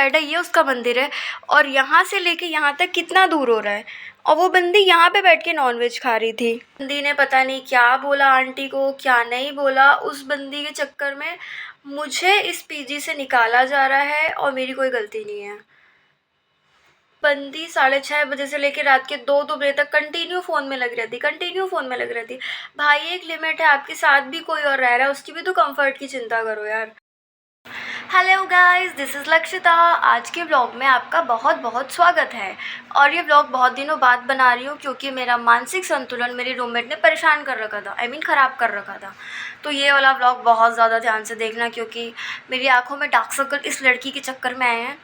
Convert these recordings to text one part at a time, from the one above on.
Bed है, ये उसका मंदिर है, और यहाँ से लेके यहाँ तक कितना दूर हो रहा है, और वो बंदी यहाँ पे बैठ के नॉनवेज खा रही थी। बंदी ने पता नहीं क्या बोला आंटी को, क्या नहीं बोला, उस बंदी के चक्कर में मुझे इस पीजी से निकाला जा रहा है और मेरी कोई गलती नहीं है। बंदी 6:30 बजे से लेकर रात के 2-2 बजे तक कंटिन्यू फ़ोन में लगी रहती। भाई एक लिमिट है, आपके साथ भी कोई और रह रहा है, उसकी भी तो कंफर्ट की चिंता करो यार। Hello guys, this is Lakshita. आज के व्लॉग में आपका बहुत बहुत स्वागत है। और ये व्लॉग बहुत दिनों बाद बना रही हूँ क्योंकि मेरा मानसिक संतुलन मेरी रूममेट ने परेशान कर रखा था, ख़राब कर रखा था। तो ये वाला व्लॉग बहुत ज़्यादा ध्यान से देखना क्योंकि मेरी आँखों में डार्क सर्कल इस लड़की के चक्कर में आए हैं।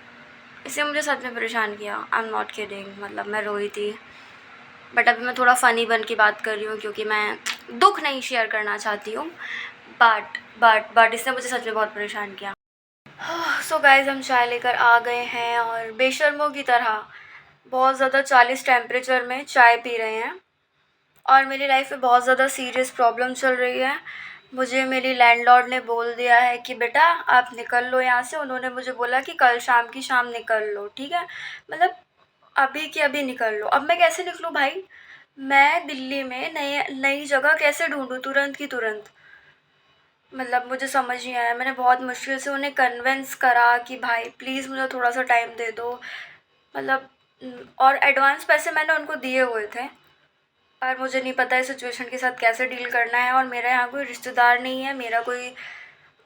इसने मुझे सच में परेशान किया। आई एम नॉट किडिंग, मतलब मैं रोई थी। बट अभी मैं थोड़ा फ़नी बन के बात कर रही हूँ क्योंकि मैं दुख नहीं शेयर करना चाहती हूँ। बट इसने मुझे सच में बहुत परेशान किया। सो गाइस, हम चाय लेकर आ गए हैं और बेशर्मों की तरह बहुत ज़्यादा 40 टेम्परेचर में चाय पी रहे हैं। और मेरी लाइफ में बहुत ज़्यादा सीरियस प्रॉब्लम चल रही है। मुझे मेरी लैंडलॉर्ड ने बोल दिया है कि बेटा आप निकल लो यहाँ से। उन्होंने मुझे बोला कि कल शाम की शाम निकल लो, ठीक है, मतलब अभी की अभी निकल लो। अब मैं कैसे निकलूँ भाई? मैं दिल्ली में नई जगह कैसे ढूँढूँ तुरंत की तुरंत? मतलब मुझे समझ नहीं आया। मैंने बहुत मुश्किल से उन्हें कन्विंस करा कि भाई प्लीज़ मुझे थोड़ा सा टाइम दे दो, मतलब और एडवांस पैसे मैंने उनको दिए हुए थे। और मुझे नहीं पता है सिचुएशन के साथ कैसे डील करना है। और मेरा यहाँ कोई रिश्तेदार नहीं है, मेरा कोई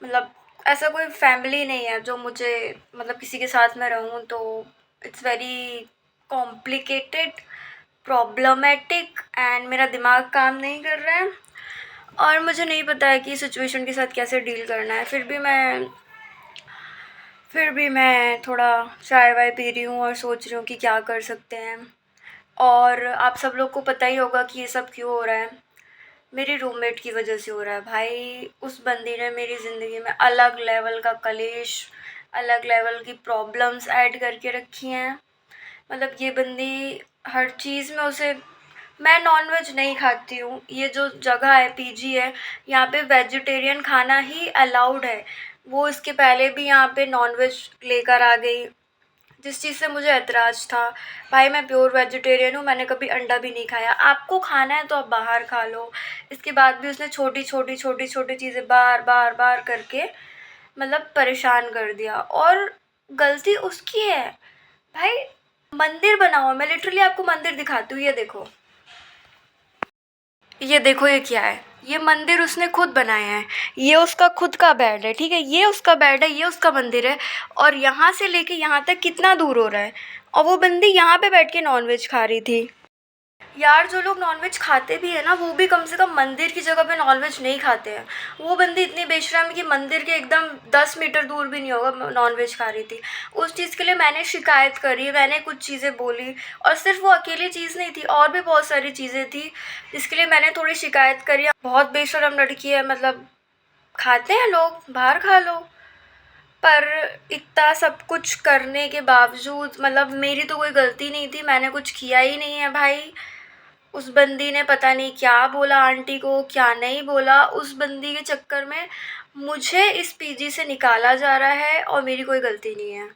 मतलब ऐसा कोई फैमिली नहीं है जो मुझे मतलब किसी के साथ मैं रहूँ। तो it's very complicated, problematic and मेरा दिमाग काम नहीं कर रहा है और मुझे नहीं पता है कि सिचुएशन के साथ कैसे डील करना है। फिर भी मैं थोड़ा चाय वाय पी रही हूँ और सोच रही हूँ कि क्या कर सकते हैं। और आप सब लोग को पता ही होगा कि ये सब क्यों हो रहा है। मेरी रूममेट की वजह से हो रहा है भाई। उस बंदी ने मेरी ज़िंदगी में अलग लेवल का कलेश, अलग लेवल की प्रॉब्लम्स ऐड करके रखी हैं। मतलब ये बंदी हर चीज़ में उसे मैं नॉनवेज नहीं खाती हूँ। ये जो जगह है, पीजी है, यहाँ पे वेजिटेरियन खाना ही अलाउड है। वो इसके पहले भी यहाँ पे नॉनवेज लेकर आ गई, जिस चीज़ से मुझे ऐतराज़ था। भाई मैं प्योर वेजिटेरियन हूँ, मैंने कभी अंडा भी नहीं खाया। आपको खाना है तो आप बाहर खा लो। इसके बाद भी उसने छोटी चीज़ें बार करके मतलब परेशान कर दिया और गलती उसकी है। भाई मंदिर बना हुआ, मैं लिटरली आपको मंदिर दिखाती हूँ। ये देखो ये क्या है? ये मंदिर उसने खुद बनाया है। ये उसका खुद का बेड है, ठीक है, ये उसका बेड है, ये उसका मंदिर है, और यहाँ से लेके यहाँ तक कितना दूर हो रहा है, और वो बंदी यहाँ पे बैठ के नॉनवेज खा रही थी। यार जो लोग नॉनवेज खाते भी है ना, वो भी कम से कम मंदिर की जगह पे नॉनवेज नहीं खाते हैं। वो बंदी इतनी बेशरम है कि मंदिर के एकदम 10 मीटर दूर भी नहीं होगा नॉनवेज खा रही थी। उस चीज़ के लिए मैंने शिकायत करी, मैंने कुछ चीज़ें बोली, और सिर्फ वो अकेली चीज़ नहीं थी, और भी बहुत सारी चीज़ें थी जिसके लिए मैंने थोड़ी शिकायत करी। बहुत बेशरम लड़की है, मतलब खाते हैं लोग, बाहर खा लो। पर इतना सब कुछ करने के बावजूद मतलब मेरी तो कोई गलती नहीं थी, मैंने कुछ किया ही नहीं है भाई। उस बंदी ने पता नहीं क्या बोला आंटी को, क्या नहीं बोला, उस बंदी के चक्कर में मुझे इस पीजी से निकाला जा रहा है और मेरी कोई गलती नहीं है।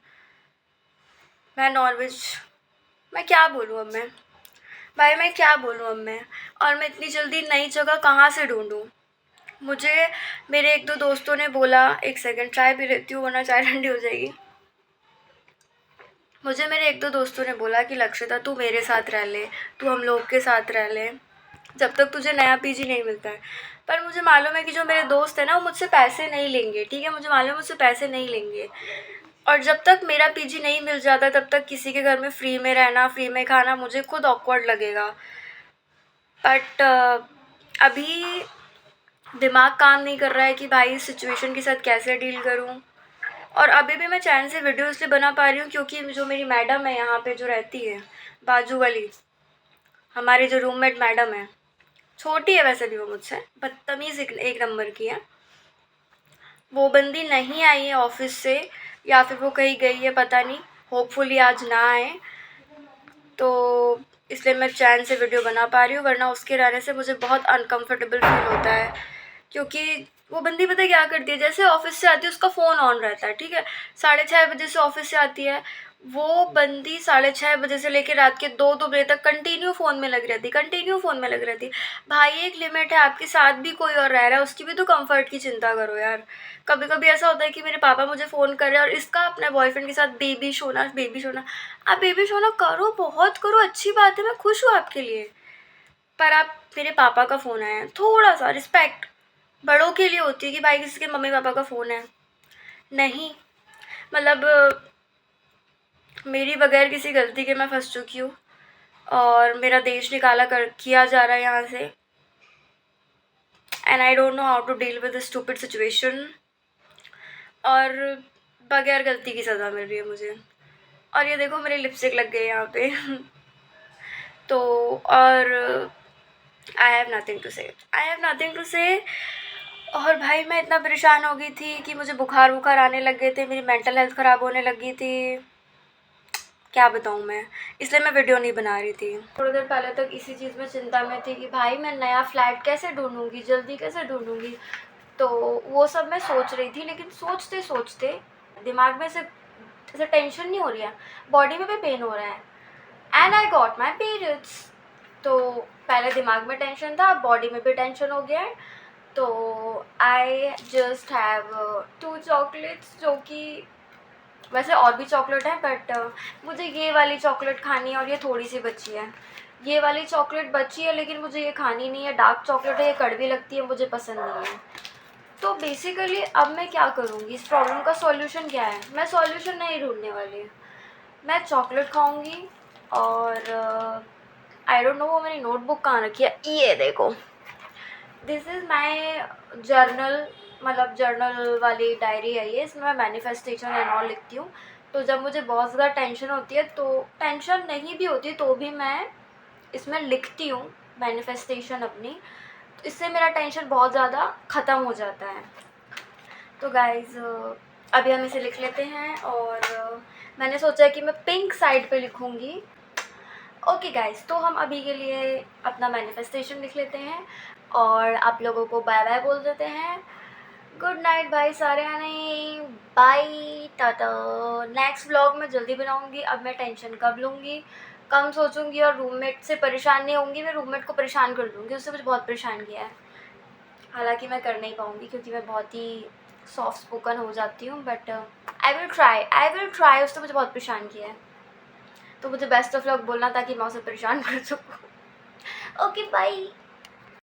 मैं नॉनवेज, मैं क्या बोलूँ अब मैं? भाई मैं क्या बोलूँ अब मैं? और मैं इतनी जल्दी नई जगह कहाँ से ढूँढूँ? मुझे मेरे 1-2 दोस्तों ने बोला, एक सेकंड चाय पी लेती हूँ वरना चाय ठंडी हो जाएगी। मुझे मेरे 1-2 दोस्तों ने बोला कि लक्षिता तू मेरे साथ रह ले, तू हम लोग के साथ रह ले, जब तक तुझे नया पीजी नहीं मिलता है। पर मुझे मालूम है कि जो मेरे दोस्त हैं ना, वो मुझसे पैसे नहीं लेंगे, ठीक है, मुझे मालूम है मुझसे पैसे नहीं लेंगे। और जब तक मेरा पीजी नहीं मिल जाता तब तक किसी के घर में फ्री में रहना, फ्री में खाना मुझे खुद ऑकवर्ड लगेगा। बट अभी दिमाग काम नहीं कर रहा है कि भाई इस सिचुएशन के साथ कैसे डील करूँ। और अभी भी मैं चैन से वीडियो इसलिए बना पा रही हूँ क्योंकि जो मेरी मैडम है यहाँ पे जो रहती है, बाजू वाली हमारी जो रूममेट मैडम है, छोटी है वैसे भी वो मुझसे, बदतमीज़ एक नंबर की है। वो बंदी नहीं आई है ऑफिस से, या फिर वो कहीं गई है पता नहीं, होपफुली आज ना आए। तो इसलिए मैं चैन से वीडियो बना पा रही हूँ, वरना उसके रहने से मुझे बहुत अनकंफर्टेबल फील होता है क्योंकि वो बंदी पता है क्या करती है, जैसे ऑफिस से आती है उसका फ़ोन ऑन रहता है, ठीक है, 6:30 बजे से ऑफिस से आती है, वो बंदी 6:30 बजे से लेकर रात के 2-2 बजे तक कंटिन्यू फ़ोन में लगी रहती, कंटिन्यू फ़ोन में लगी रहती। भाई एक लिमिट है, आपके साथ भी कोई और रह रहा है, उसकी भी तो कंफर्ट की चिंता करो यार। कभी कभी ऐसा होता है कि मेरे पापा मुझे फ़ोन कर रहे हैं और इसका अपने बॉयफ्रेंड के साथ बेबी शोना बेबी शोना। आप बेबी शोना करो, बहुत करो, अच्छी बात है, मैं खुश हूँ आपके लिए, पर आप मेरे पापा का फ़ोन आया है, थोड़ा सा रिस्पेक्ट बड़ों के लिए होती है कि भाई किसी के मम्मी पापा का फ़ोन है। नहीं, मतलब मेरी बगैर किसी गलती के मैं फंस चुकी हूँ और मेरा देश निकाला कर किया जा रहा है यहाँ से, and I don't know how to deal with this stupid situation. और बगैर गलती की सज़ा मिल रही है मुझे। और ये देखो मेरे लिपस्टिक लग गए यहाँ पे तो और आई हैव नथिंग टू से, आई हैव नथिंग टू से। और भाई मैं इतना परेशान हो गई थी कि मुझे बुखार वुखार आने लग गए थे, मेरी मेंटल हेल्थ ख़राब होने लगी थी, क्या बताऊँ मैं, इसलिए मैं वीडियो नहीं बना रही थी। थोड़ी देर पहले तक इसी चीज़ में चिंता में थी कि भाई मैं नया फ्लैट कैसे ढूँढूँगी, जल्दी कैसे ढूँढूँगी, तो वो सब मैं सोच रही थी। लेकिन सोचते सोचते दिमाग में से ऐसे टेंशन नहीं हो रही है, बॉडी में भी पेन हो रहा है, and I got my periods. तो पहले दिमाग में टेंशन था, अब बॉडी में भी टेंशन हो गया है। तो आई जस्ट हैव 2 चॉकलेट्स, जो कि वैसे और भी चॉकलेट हैं, बट मुझे ये वाली चॉकलेट खानी है और ये थोड़ी सी बची है। ये वाली चॉकलेट बची है लेकिन मुझे ये खानी नहीं है, डार्क चॉकलेट है, ये कड़वी लगती है, मुझे पसंद नहीं है। तो बेसिकली अब मैं क्या करूँगी, इस प्रॉब्लम का सॉल्यूशन क्या है? मैं सॉल्यूशन नहीं ढूंढने वाली, मैं चॉकलेट खाऊंगी। और आई डोंट नो वो मेरी नोटबुक कहाँ रखी है, ये देखो, दिस इज़ माई जर्नल, मतलब जर्नल वाली डायरी है ये, इसमें मैं मैनिफेस्टेशन एंड ऑल लिखती हूँ। तो जब मुझे बहुत ज़्यादा टेंशन होती है, तो टेंशन नहीं भी होती तो भी मैं इसमें लिखती हूँ मैनिफेस्टेशन अपनी, तो इससे मेरा टेंशन बहुत ज़्यादा ख़त्म हो जाता है। तो गाइज़ अभी हम इसे लिख लेते हैं और मैंने सोचा है कि मैं पिंक साइड पे लिखूँगी। ओके गाइज़, तो हम अभी के लिए अपना मैनिफेस्टेशन लिख लेते हैं और आप लोगों को बाय बाय बोल देते हैं। गुड नाइट भाई सारे आने, बाय, टाटा। नेक्स्ट व्लॉग मैं जल्दी बनाऊँगी, अब मैं टेंशन कब लूँगी, कम सोचूँगी और रूममेट से परेशान नहीं होंगी, मैं रूममेट को परेशान कर दूँगी, उससे मुझे बहुत परेशान किया है। हालांकि मैं कर नहीं पाऊँगी क्योंकि मैं बहुत ही सॉफ्ट स्पोकन हो जाती हूँ, बट आई विल ट्राई, उसने मुझे बहुत परेशान किया है, तो मुझे बेस्ट ऑफ लक बोलना ताकि मैं उसे परेशान कर सकूँ। Okay bye.